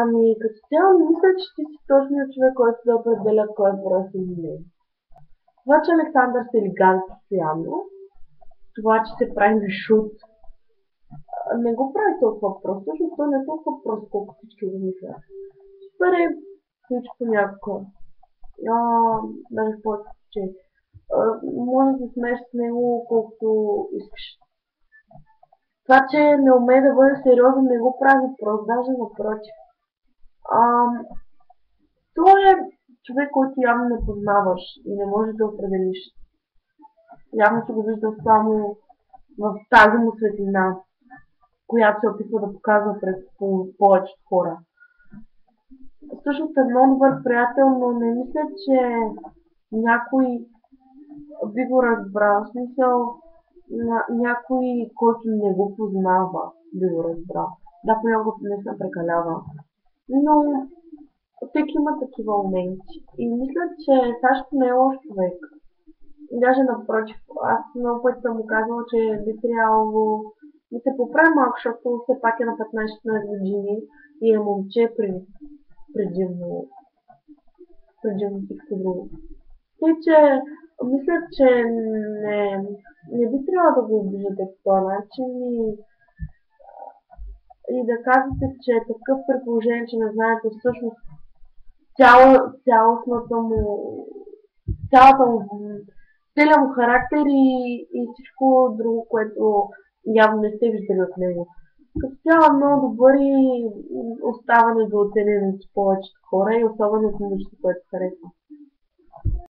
Ами, като цяло не мисля, че ти си точният човек, който да определя кой е просто или не. Това, че Александър се елегант постоянно, това, че се прави на шут, не го прави толкова просто, защото той не е толкова просто, колкото всички го мислят. Супер е случи понякога. А, даже в повече случаи. Може да се смееш с него колкото искаш. Това, че не умее да бъде сериозен, не го прави просто, даже напротив. А, той е човек, който явно не познаваш и не можеш да определиш. Явно си го виждал само в тази му светлина, която се опитва да показва пред повечето хора. Всъщност е много добър приятел, но не мисля, че някой би го разбрал. В смисъл, някой, който не го познава, би го разбрал. Да, понякога не се прекалява. Но всеки има такива моменти. И мисля, че Сашко не е лош човек. Даже напротив, аз много пъти съм му казала, че би трябвало да се поправи малко, защото все пак е на 15-16 години и е момче предимно, предимно всичко друго. Тъй, че мисля, че не би трябвало да го обиждате по този начин и да казвате, че е такъв при положение, че не знаете всъщност цялостната му, цялата му, целият му характер и всичко друго, което явно не сте виждали от него. Като цяло е много добър и остава недооценен от повечето хора и особено от момичето, което харесва.